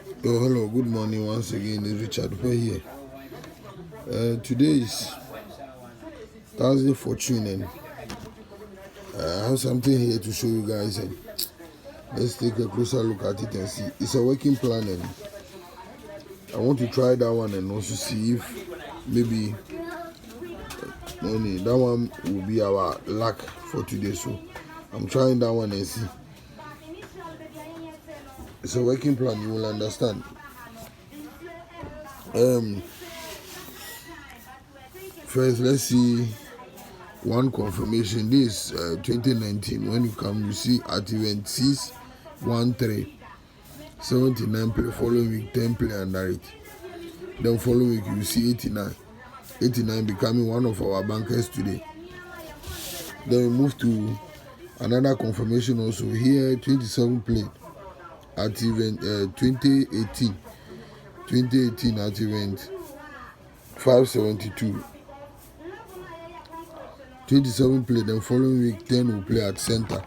Oh, hello, good morning once again. It's Richard Dupey here. Today is Thursday Fortune, and I have something here to show you guys. And let's take a closer look at it and see. It's a working plan, and I want to try that one and also see if maybe that one will be our luck for today. So I'm trying that one and see. It's a working plan, you will understand. First, let's see one confirmation. This 2019. When you come, you see at event 613 79 play. Following week 10 play under it. Then following week you see 89 becoming one of our bankers today. Then we move to another confirmation also here. 27 play at event 2018 at event 572. 27 play, then following week 10 will play at center.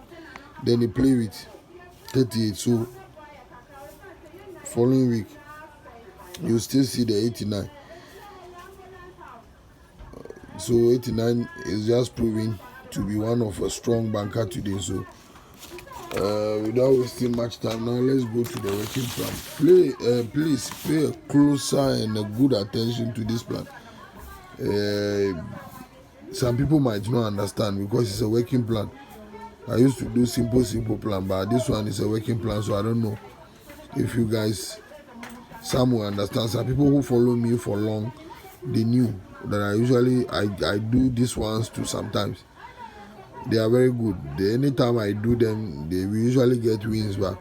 Then they play with 38. So following week you still see the 89. So 89 is just proving to be one of a strong banker today. So without wasting much time, now let's go to the working plan. Please pay a closer and a good attention to this plan. Some people might not understand because it's a working plan. I used to do simple plan, but this one is a working plan, so I don't know if you guys, some will understand. Some people who follow me for long, they knew that I do these ones too sometimes. They are very good. Anytime I do them, they will usually get wins. But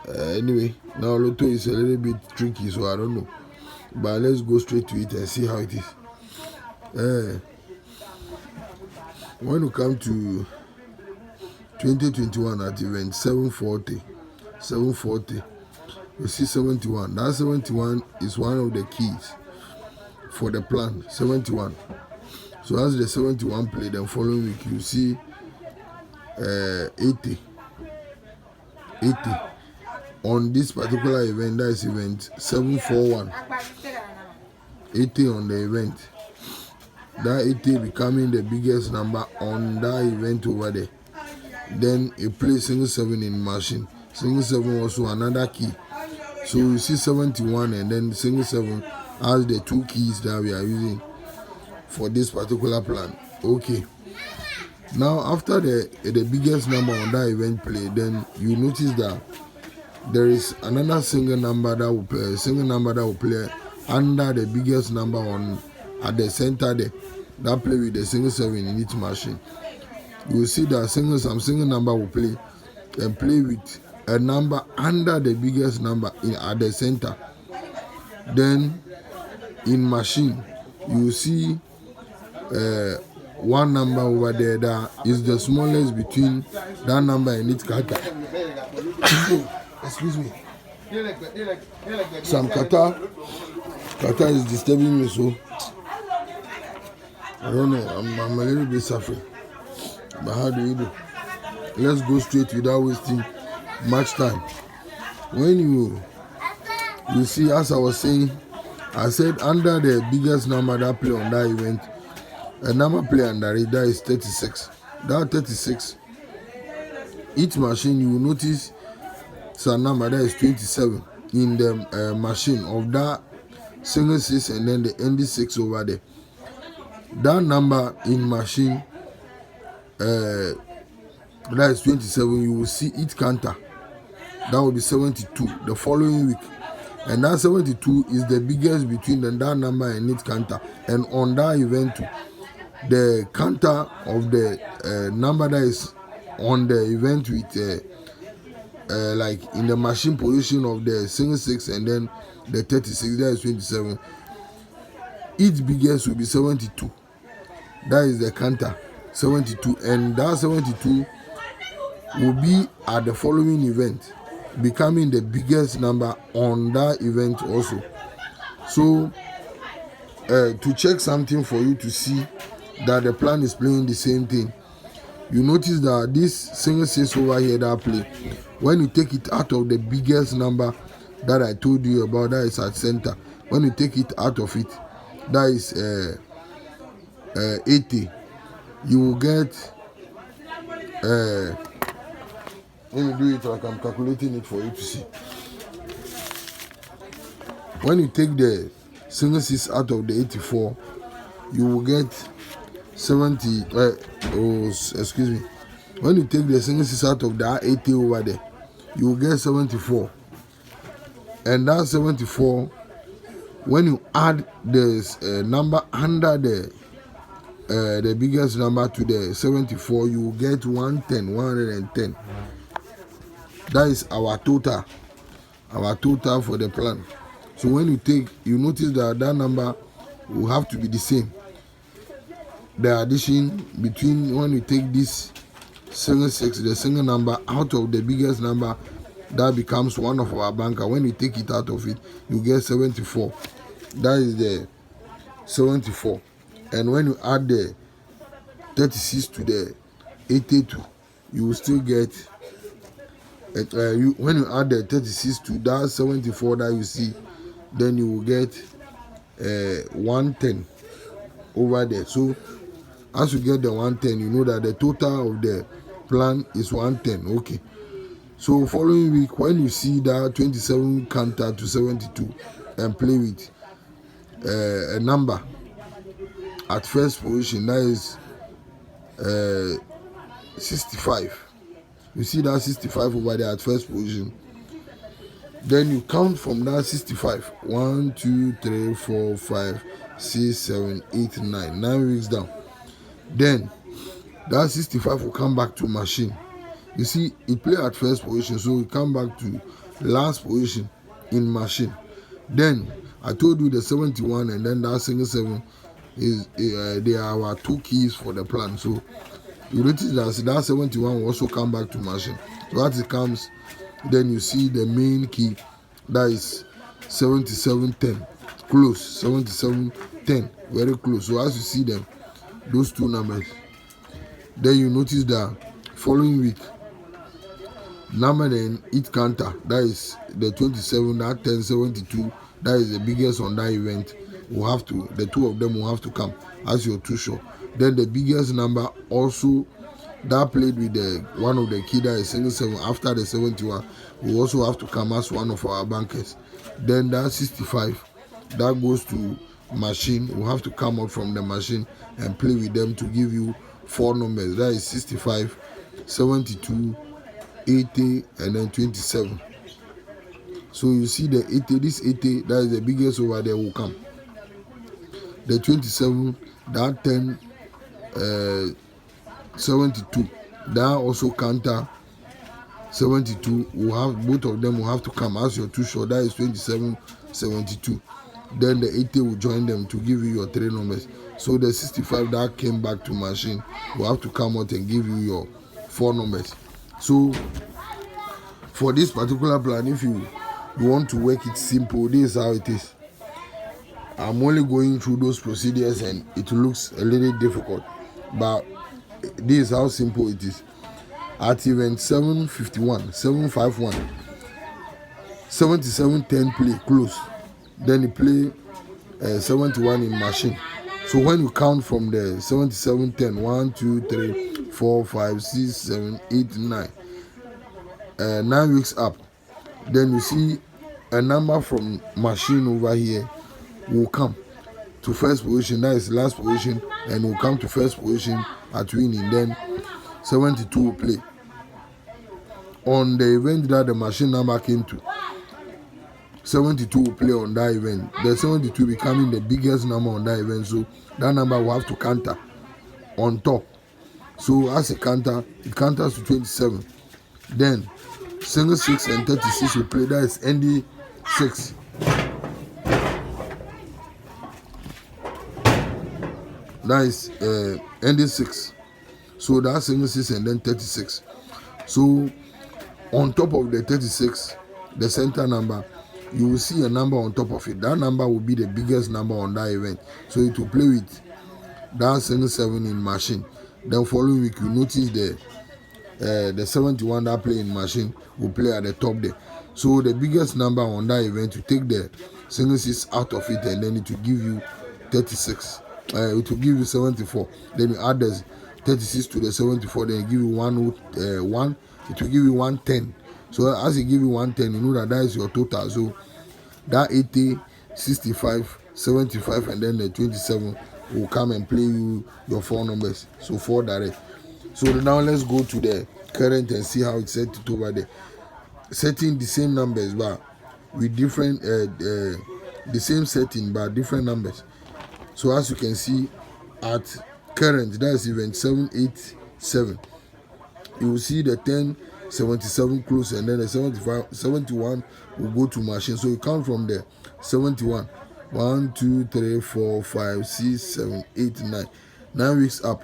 anyway, now Lotto is a little bit tricky, so I don't know. But let's go straight to it and see how it is. When you come to 2021 at event 740, you see 71. That 71 is one of the keys for the plan. 71. So as the 71 play, then following week you see 80 on this particular event. That is event 741. 80 on the event. That 80 becoming the biggest number on that event over there. Then a play single 7 in machine. Single 7 also another key. So you see 71 and then single 7 as the two keys that we are using for this particular plan. Okay. Now after the biggest number on that event play, then you notice that there is another single number that will play under the biggest number on at the center there. That play with the single 7 in each machine. You will see that some single number will play and play with a number under the biggest number at the center. Then in machine you will see one number over there that is the smallest between that number and its kata. Excuse me. Some kata is disturbing me, so I don't know. I'm a little bit suffering. But how do we do? Let's go straight without wasting much time. When you see, as I was saying, I said under the biggest number that play on that event, a number play under it, that is 36. That 36, each machine you will notice some number that is 27 in the machine of that single 6 and then the ND6 over there. That number in machine that is 27, you will see each counter. That will be 72 the following week. And that 72 is the biggest between that number and its counter. And on that event too, the counter of the number that is on the event with like in the machine position of the single 6 and then the 36, that is 27. Each biggest will be 72. That is the counter, 72. And that 72 will be at the following event, becoming the biggest number on that event also. So to check something for you to see that the plan is playing the same thing, you notice that this single 6 over here that play, when you take it out of the biggest number that I told you about, that is at center. When you take it out of it, that is 80. You will get let me do it like I'm calculating it for you to see. When you take the single 6 out of the 84, you will get 70. Excuse me. When you take the single 6 out of that 80 over there, you will get 74. And that 74, when you add the number under the biggest number to the 74, you will get 110. That is our total for the plan. So when you take, you notice that number will have to be the same. The addition between when you take this single 6, the single number out of the biggest number, that becomes one of our banker. When you take it out of it, you get 74. That is the 74. And when you add the 36 to the 82, you will still get when you add the 36 to that 74 that you see, then you will get 110 over there. So as you get the 110, you know that the total of the plan is 110. Okay. So following week, when you see that 27 counter to 72 and play with a number at first position, that is 65. You see that 65 over there at first position. Then you count from that 65. 1, 2, 3, 4, 5, 6, 7, 8, 9. 9 weeks down. Then that 65 will come back to machine. You see, it play at first position, so we come back to last position in machine. Then I told you the 71 and then that single 7 is they are our 2 keys for the plan. So you notice that 71 will also come back to machine. So as it comes, then you see the main key, that is 7710, close. 7710, very close. So as you see them, those 2 numbers, then you notice that following week, number then each counter, that is the 27, that 1072, that is the biggest on that event, will have to, the 2 of them will have to come as your 2 shot. Then the biggest number also that played with the one of the key, that is single 7 after the 71, will also have to come as one of our bankers. Then that 65 that goes to machine will have to come out from the machine and play with them to give you 4 numbers, that is 65, 72, 80 and then 27. So you see the 80, this 80, that is the biggest over there will come. The 27, that 10, 72, that also counter 72 will have, both of them will have to come as your 2 short, that is 27, 72. Then the 80 will join them to give you your 3 numbers. So the 65 that came back to machine will have to come out and give you your 4 numbers. So for this particular plan, if you want to work it simple, this is how it is. I'm only going through those procedures and it looks a little difficult, but this is how simple it is. At event 751, 751, 7710 play close. Then you play 71 in machine. So when you count from the 7710, 1, 2, 3, 4, 5, 6, 7, 8, 9, 9 weeks up, then you see a number from machine over here will come to first position, that is last position, and will come to first position at winning. Then 72 will play on the event that the machine number came to. 72 will play on that event. The 72 becoming the biggest number on that event, so that number will have to counter on top. So as a counter, it counters to 27. Then single 6 and 36 will play, that is ND 6. That is ND 6. So that's single 6 and then 36. So on top of the 36, the center number, you will see a number on top of it. That number will be the biggest number on that event. So it will play with that single 7 in machine. Then following week, you notice the 71 that play in machine will play at the top there. So the biggest number on that event, you take the single 6 out of it, and then it will give you 36. It will give you 74. Then you add the 36 to the 74, then it give you 1. It will give you 110. So as it give you 110, you know that is your total. So that 80, 65, 75, and then the 27 will come and play you your 4 numbers. So 4 direct. So now let's go to the current and see how it's set it over there. Setting the same numbers but with different the same setting but different numbers. So as you can see at current, that is event 787, you will see the 1077 close, and then the 71 will go to machine. So you count from the 71, 1 2 3 4 5 6 7 8 9 9 weeks up.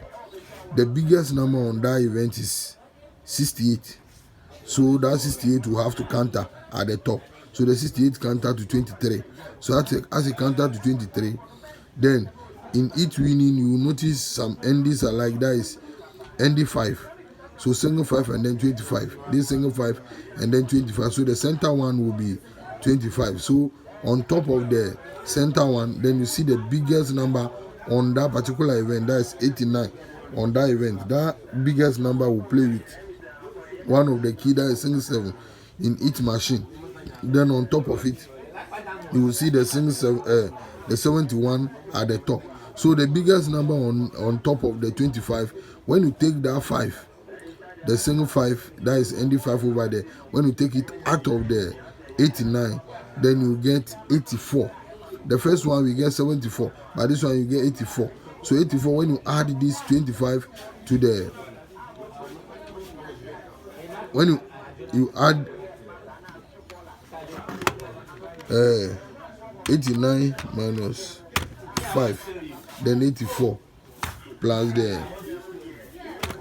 The biggest number on that event is 68. So that 68 will have to counter at the top. So the 68 counter to 23. So as a counter to 23, then in each winning you will notice some endings are like that is ND 5. So single 5 and then 25. This single 5 and then 25. So the center one will be 25. So on top of the center one, then you see the biggest number on that particular event, that is 89. On that event, that biggest number will play with one of the key, that is single 7 in each machine. Then on top of it, you will see the single 7, the 71 at the top. So the biggest number on top of the 25, when you take that 5, the single 5, that is ND5 over there, when you take it out of the 89, then you get 84. The first one we get 74, but this one you get 84. So 84, when you add this 25 to the, when you add 89 minus 5, then 84 plus the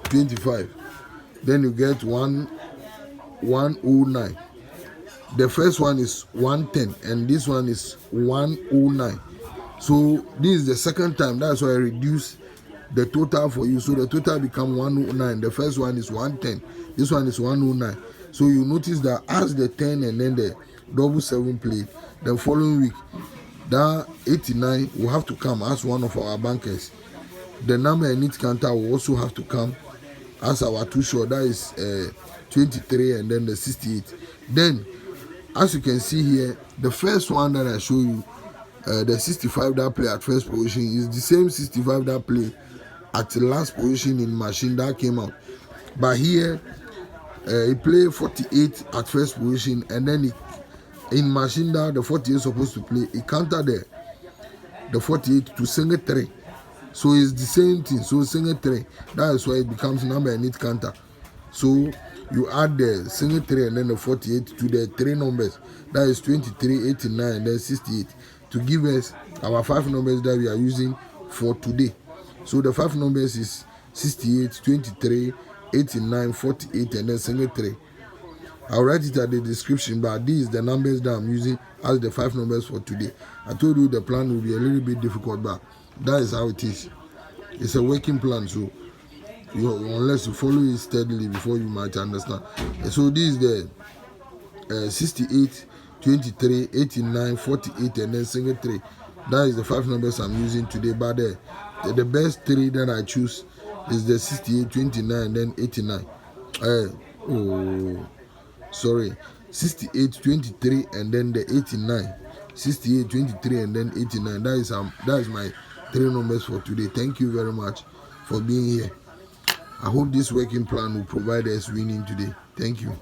25, then you get 109. The first one is 110 and this one is 109. So this is the second time. That's why I reduce the total for you. So the total become 109. The first one is 110. This one is 109. So you notice that as the 10 and then the double 7 played, the following week, that 89 will have to come as one of our bankers. The number in each counter will also have to come as our two short. That is 23 and then the 68. Then, as you can see here, the first one that I show you, the 65 that play at first position is the same 65 that play at the last position in machine that came out. But here, he play 48 at first position, and then in machine that the 48 is supposed to play, he counter the 48 to single 3. So it's the same thing. So single 3, that is why it becomes number and it counter. So you add the single 3 and then the 48 to the 3 numbers, that is 23, 89, and then 68, to give us our 5 numbers that we are using for today. So the 5 numbers is 68, 23, 89, 48, and then single 3. I'll write it at the description, but these are the numbers that I'm using as the 5 numbers for today. I told you the plan will be a little bit difficult, but that is how it is. It's a working plan, so unless you follow it steadily before you might understand. So this is the 68, 23, 89, 48, and then single 3. That is the 5 numbers I'm using today. But the best 3 that I choose is the 68, 29, and then 89. 68, 23, and then the 89. 68, 23, and then 89. That is my 3 numbers for today. Thank you very much for being here. I hope this working plan will provide us winning today. Thank you.